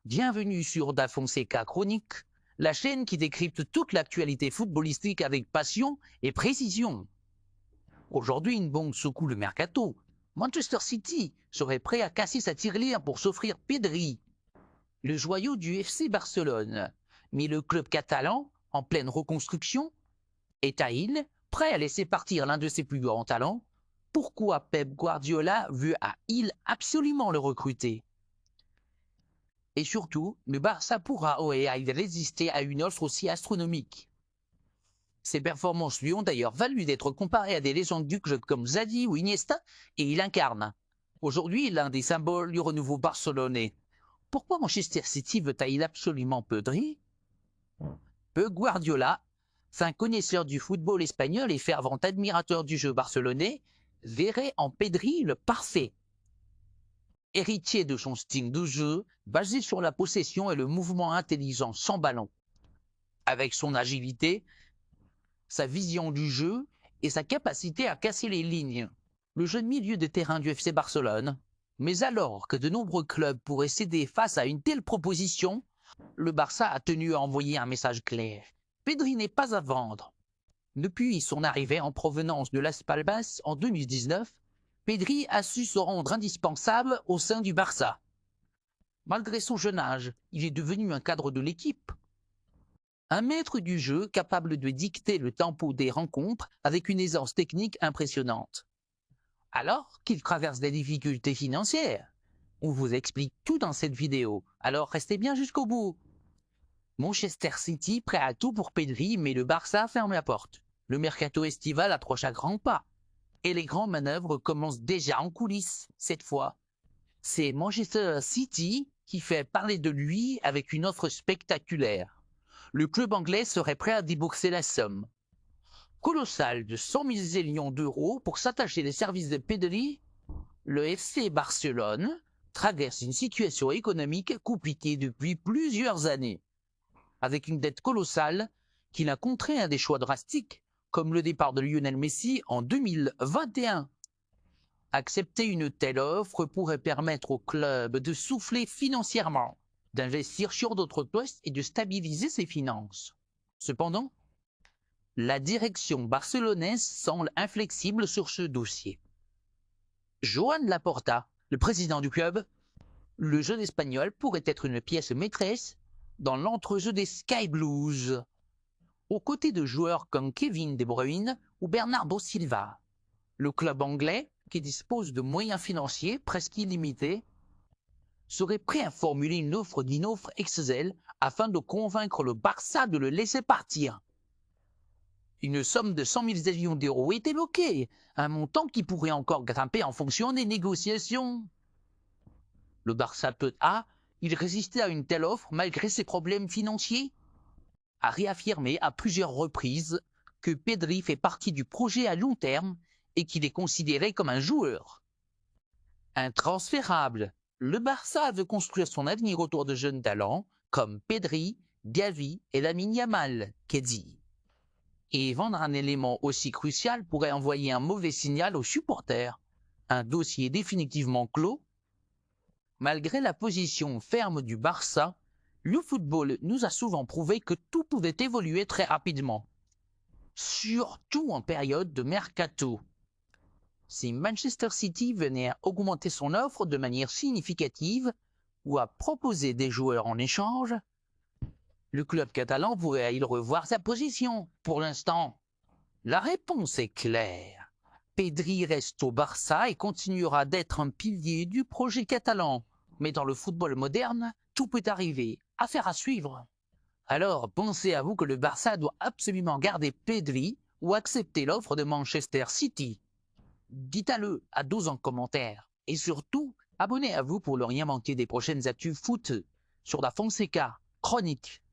Bienvenue sur Da Fonseca Chronique, la chaîne qui décrypte toute l'actualité footballistique avec passion et précision. Aujourd'hui, une bombe secoue le mercato. Manchester City serait prêt à casser sa tirelire pour s'offrir Pedri, le joyau du FC Barcelone. Mais le club catalan, en pleine reconstruction, est-il prêt à laisser partir l'un de ses plus grands talents? Pourquoi Pep Guardiola veut-il absolument le recruter? Et surtout, le Barça pourra-t-il résister à une offre aussi astronomique? Ses performances lui ont d'ailleurs valu d'être comparé à des légendes du club comme Xavi ou Iniesta, et il incarne aujourd'hui l'un des symboles du renouveau barcelonais. Pourquoi Manchester City veut-il absolument Pedri? Pep Guardiola, fin connaisseur du football espagnol et fervent admirateur du jeu barcelonais, verrait en Pedri le parfait. Héritier de son style de jeu, basé sur la possession et le mouvement intelligent sans ballon. Avec son agilité, sa vision du jeu et sa capacité à casser les lignes, le jeune milieu de terrain du FC Barcelone. Mais alors que de nombreux clubs pourraient céder face à une telle proposition, le Barça a tenu à envoyer un message clair. Pedri n'est pas à vendre. Depuis son arrivée en provenance de Las Palmas en 2019, Pedri a su se rendre indispensable au sein du Barça. Malgré son jeune âge, il est devenu un cadre de l'équipe. Un maître du jeu capable de dicter le tempo des rencontres avec une aisance technique impressionnante. Alors qu'il traverse des difficultés financières. On vous explique tout dans cette vidéo, alors restez bien jusqu'au bout. Manchester City prêt à tout pour Pedri, mais le Barça ferme la porte. Le mercato estival approche à grands pas. Et les grandes manœuvres commencent déjà en coulisses, cette fois. C'est Manchester City qui fait parler de lui avec une offre spectaculaire. Le club anglais serait prêt à débourser la somme colossale de 100 millions d'euros pour s'attacher des services de Pedri. Le FC Barcelone traverse une situation économique compliquée depuis plusieurs années, avec une dette colossale qui l'a contraint à des choix drastiques, comme le départ de Lionel Messi en 2021. Accepter une telle offre pourrait permettre au club de souffler financièrement, d'investir sur d'autres postes et de stabiliser ses finances. Cependant, la direction barcelonaise semble inflexible sur ce dossier. Joan Laporta, le président du club, le jeune espagnol pourrait être une pièce maîtresse dans l'entrejeu des Sky Blues, aux côtés de joueurs comme Kevin De Bruyne ou Bernardo Silva. Le club anglais, qui dispose de moyens financiers presque illimités, serait prêt à formuler une offre XL afin de convaincre le Barça de le laisser partir. Une somme de 100 millions d'euros est évoquée, un montant qui pourrait encore grimper en fonction des négociations. Le Barça peut-il résister à une telle offre malgré ses problèmes financiers? A réaffirmé à plusieurs reprises que Pedri fait partie du projet à long terme et qu'il est considéré comme un joueur intransférable. Le Barça veut construire son avenir autour de jeunes talents comme Pedri, Gavi et Lamine Yamal, dit. Et vendre un élément aussi crucial pourrait envoyer un mauvais signal aux supporters. Un dossier définitivement clos. Malgré la position ferme du Barça, le football nous a souvent prouvé que tout pouvait évoluer très rapidement, surtout en période de mercato. Si Manchester City venait à augmenter son offre de manière significative ou à proposer des joueurs en échange, le club catalan pourrait-il revoir sa position? Pour l'instant, la réponse est claire. Pedri reste au Barça et continuera d'être un pilier du projet catalan. Mais dans le football moderne, tout peut arriver. Affaire à suivre. Alors, pensez à vous que le Barça doit absolument garder Pedri ou accepter l'offre de Manchester City. Dites-le à 12 en commentaire. Et surtout, abonnez-vous pour ne rien manquer des prochaines actus foot sur Da Fonseca Chronique.